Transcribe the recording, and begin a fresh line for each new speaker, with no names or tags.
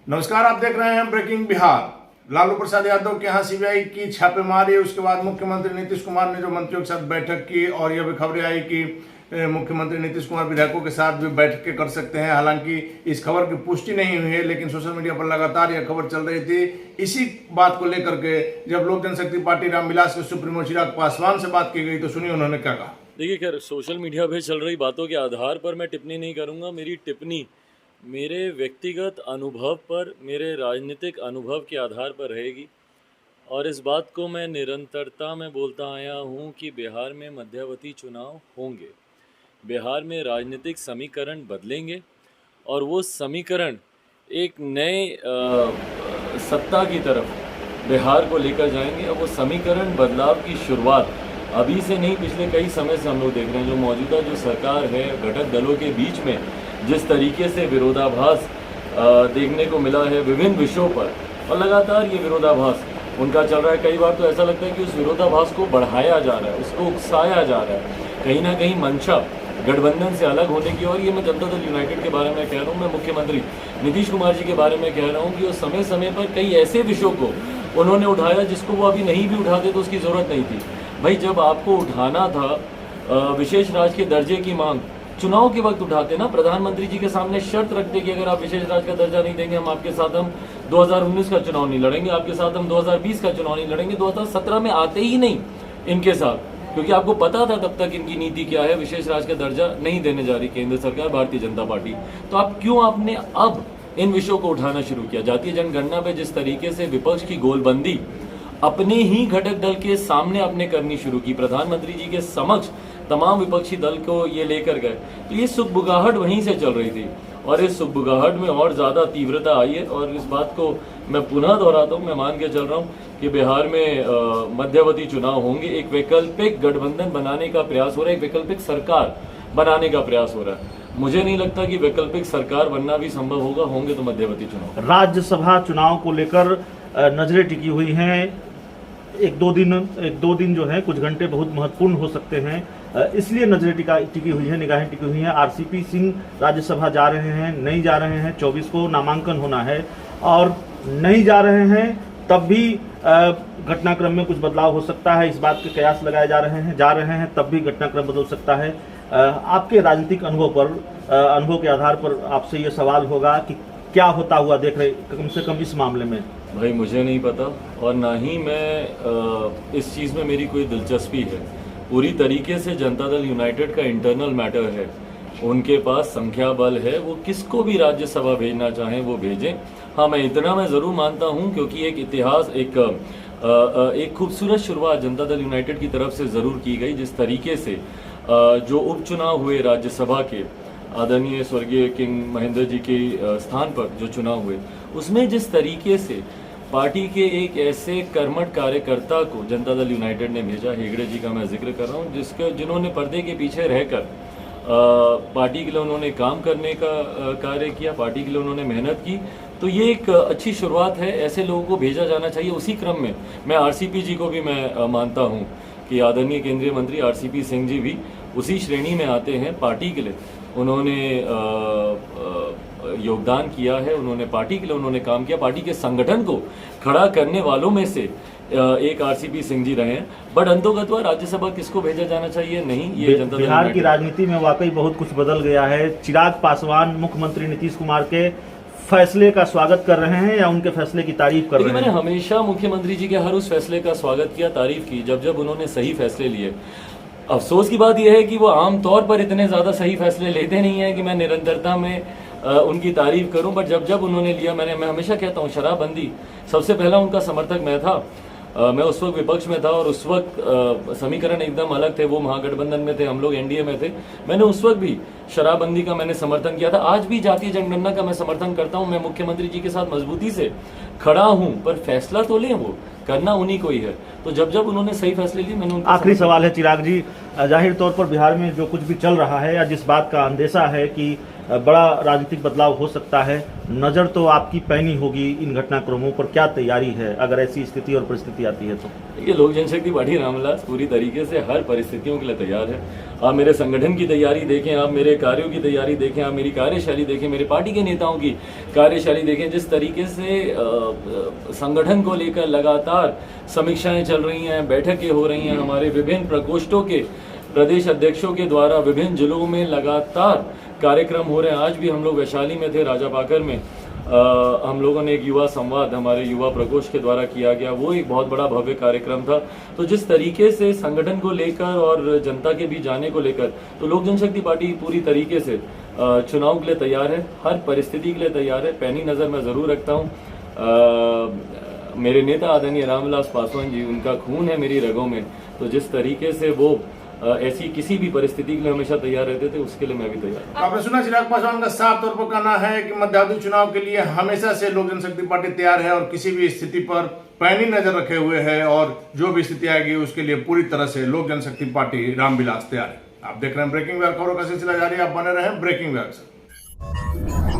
नमस्कार, आप देख रहे हैं ब्रेकिंग बिहार। लालू प्रसाद यादव के यहाँ सीबीआई की छापेमारी, उसके बाद मुख्यमंत्री नीतीश कुमार ने जो मंत्रियों के साथ बैठक की और यह भी खबरें आई कि मुख्यमंत्री नीतीश कुमार विधायकों के साथ भी बैठकें कर सकते हैं। हालांकि इस खबर की पुष्टि नहीं हुई है, लेकिन सोशल मीडिया पर लगातार यह खबर चल रही थी। इसी बात को लेकर के जब लोक जनशक्ति पार्टी रामविलास के सुप्रीमो चिराग पासवान से बात की गई तो सुनिए उन्होंने क्या कहा।
देखिए, खैर सोशल मीडिया पे चल रही बातों के आधार पर मैं टिप्पणी नहीं करूंगा। मेरी टिप्पणी मेरे व्यक्तिगत अनुभव पर, मेरे राजनीतिक अनुभव के आधार पर रहेगी। और इस बात को मैं निरंतरता में बोलता आया हूं कि बिहार में मध्यावधि चुनाव होंगे, बिहार में राजनीतिक समीकरण बदलेंगे और वो समीकरण एक नए सत्ता की तरफ बिहार को लेकर जाएंगे। और वो समीकरण बदलाव की शुरुआत अभी से नहीं, पिछले कई समय से हम लोग देख रहे हैं। जो मौजूदा जो सरकार है, घटक दलों के बीच में जिस तरीके से विरोधाभास देखने को मिला है विभिन्न विषयों पर, और लगातार ये विरोधाभास उनका चल रहा है। कई बार तो ऐसा लगता है कि उस विरोधाभास को बढ़ाया जा रहा है, उसको उकसाया जा रहा है, कहीं ना कहीं मंशा गठबंधन से अलग होने की। और ये मैं जनता दल यूनाइटेड के बारे में कह रहा हूँ, मैं मुख्यमंत्री नीतीश कुमार जी के बारे में कह रहा हूँ कि वो समय समय पर कई ऐसे विषयों को उन्होंने उठाया जिसको वो अभी नहीं भी उठाते तो उसकी ज़रूरत नहीं थी। भाई, जब आपको उठाना था विशेष राज्य के दर्जे की मांग, चुनाव के वक्त उठाते ना, प्रधानमंत्री जी के सामने शर्त रखते कि अगर आप विशेष राज्य का दर्जा नहीं देंगे, हम आपके साथ 2019 का चुनाव नहीं लड़ेंगे, आपके साथ हम 2020 का चुनाव नहीं लड़ेंगे। 2017 में आते ही नहीं इनके साथ, क्योंकि आपको पता था तब तक इनकी नीति क्या है, विशेष राज्य का दर्जा नहीं देने जा रही केंद्र सरकार, भारतीय जनता पार्टी। तो आप क्यों आपने अब इन विषयों को उठाना शुरू किया? जातीय जनगणना पे जिस तरीके से विपक्ष की गोलबंदी अपने ही घटक दल के सामने आपने करनी शुरू की, प्रधानमंत्री जी के समक्ष तमाम विपक्षी दल को ये लेकर गए, तो ये सुगबुगाहट वहीं से चल रही थी। और इस सुगबुगाहट में और ज़्यादा तीव्रता आई है। और इस बात को मैं पुनः दोहराता हूँ, मैं मान के चल रहा हूँ कि बिहार में मध्यावधि चुनाव होंगे। एक वैकल्पिक गठबंधन बनाने का प्रयास हो रहा है, एक वैकल्पिक सरकार बनाने का प्रयास हो रहा है। मुझे नहीं लगता कि वैकल्पिक सरकार बनना भी संभव होगा, होंगे तो मध्यावधि चुनाव।
राज्यसभा चुनाव को लेकर नजरें टिकी हुई हैं। एक दो दिन जो है, कुछ घंटे बहुत महत्वपूर्ण हो सकते हैं, इसलिए नजरें टिकी हुई है, निगाहें टिकी हुई हैं। आरसीपी सिंह राज्यसभा जा रहे हैं, नहीं जा रहे हैं, 24 को नामांकन होना है, और नहीं जा रहे हैं तब भी घटनाक्रम में कुछ बदलाव हो सकता है, इस बात के कयास लगाए जा रहे हैं। जा रहे हैं तब भी घटनाक्रम बदल सकता है। आपके राजनीतिक अनुभव के आधार पर आपसे ये सवाल होगा कि क्या होता हुआ देख रहे कम से कम इस मामले में?
भाई, मुझे नहीं पता, और ना ही मैं इस चीज़ में मेरी कोई दिलचस्पी है। पूरी तरीके से जनता दल यूनाइटेड का इंटरनल मैटर है, उनके पास संख्या बल है, वो किसको भी राज्यसभा भेजना चाहें वो भेजें। हाँ, मैं इतना मैं ज़रूर मानता हूँ, क्योंकि एक इतिहास, एक खूबसूरत शुरुआत जनता दल यूनाइटेड की तरफ से ज़रूर की गई। जिस तरीके से जो उपचुनाव हुए राज्यसभा के, आदरणीय स्वर्गीय किंग महेंद्र जी के स्थान पर जो चुनाव हुए, उसमें जिस तरीके से पार्टी के एक ऐसे कर्मठ कार्यकर्ता को जनता दल यूनाइटेड ने भेजा, हेगड़े जी का मैं जिक्र कर रहा हूँ, जिन्होंने पर्दे के पीछे रहकर पार्टी के लिए उन्होंने काम करने का कार्य किया, पार्टी के लिए उन्होंने मेहनत की। तो ये एक अच्छी शुरुआत है, ऐसे लोगों को भेजा जाना चाहिए। उसी क्रम में मैं आरसीपी जी को भी मैं मानता हूँ कि आदरणीय केंद्रीय मंत्री आरसीपी सिंह जी भी उसी श्रेणी में आते हैं। पार्टी के लिए उन्होंने योगदान किया है, उन्होंने पार्टी के लिए उन्होंने काम किया, पार्टी के संगठन को खड़ा करने वालों में से एक आरसीपी सिंह जी रहे हैं। बट अंतोगत्वा राज्यसभा किसको भेजा जाना चाहिए, नहीं, ये जनता दल
बिहार की राजनीति में वाकई बहुत कुछ बदल गया है। चिराग पासवान मुख्यमंत्री नीतीश कुमार के फैसले का स्वागत कर रहे हैं या उनके फैसले की तारीफ कर रहे हैं?
मैंने हमेशा मुख्यमंत्री जी के हर उस फैसले का स्वागत किया, तारीफ की, जब उन्होंने सही फैसले लिए। अफसोस की बात यह है कि वो आमतौर पर इतने ज़्यादा सही फैसले लेते नहीं हैं कि मैं निरंतरता में उनकी तारीफ करूं। बट जब उन्होंने लिया, मैं हमेशा कहता हूं, शराबबंदी सबसे पहला उनका समर्थक मैं था। मैं उस वक्त विपक्ष में था और उस वक्त समीकरण एकदम अलग थे, वो महागठबंधन में थे, हम लोग एनडीए में थे। मैंने उस वक्त भी शराबबंदी का मैंने समर्थन किया था, आज भी जातीय जनगणना का मैं समर्थन करता हूं। मैं मुख्यमंत्री जी के साथ मजबूती से खड़ा हूं, पर फैसला तो लें, वो करना उन्हीं को ही है। तो जब उन्होंने सही फैसले लिए, मैंने
आखिरी सवाल है चिराग जी, जाहिर तौर पर बिहार में जो कुछ भी चल रहा है या जिस बात का अंदेशा है कि बड़ा राजनीतिक बदलाव हो सकता है। नज़र तो आपकी पैनी होगी इन घटनाक्रमों पर, क्या तैयारी है अगर ऐसी स्थिति और परिस्थिति आती है तो?
देखिए, लोक जनशक्ति पार्टी रामविलास पूरी तरीके से हर परिस्थितियों के लिए तैयार है। आप मेरे संगठन की तैयारी देखें, आप मेरे कार्यों की तैयारी देखें, आप मेरी कार्यशैली देखें, मेरे पार्टी के नेताओं की कार्यशैली देखें। जिस तरीके से संगठन को लेकर लगातार समीक्षाएं चल रही हैं, बैठकें हो रही हैं, हमारे विभिन्न प्रकोष्ठों के प्रदेश अध्यक्षों के द्वारा विभिन्न जिलों में लगातार कार्यक्रम हो रहे हैं। आज भी हम लोग वैशाली में थे, राजापाकर में हम लोगों ने एक युवा संवाद हमारे युवा प्रकोष्ठ के द्वारा किया गया, वो एक बहुत बड़ा भव्य कार्यक्रम था। तो जिस तरीके से संगठन को लेकर और जनता के बीच जाने को लेकर, तो लोक जनशक्ति पार्टी पूरी तरीके से चुनाव के लिए तैयार है, हर परिस्थिति के लिए तैयार है। पैनी नज़र मैं ज़रूर रखता हूँ। मेरे नेता आदरणीय रामविलास पासवान जी, उनका खून है मेरी रगों में, तो जिस तरीके से वो ऐसी किसी भी परिस्थिति के लिए हमेशा तैयार रहते थे, उसके लिए मैं भी तैयार।
आपने सुना चिराग पासवान का साफ तौर पर कहना है कि मध्यावधि चुनाव के लिए हमेशा से लोक जनशक्ति पार्टी तैयार है और किसी भी स्थिति पर पैनी नजर रखे हुए है, और जो भी स्थिति आएगी उसके लिए पूरी तरह से लोक जनशक्ति पार्टी रामविलास तैयार है। आप देख रहे हैं ब्रेकिंग बिहार, खबरों का सिलसिला जारी, आप बने रहे ब्रेकिंग बिहार से।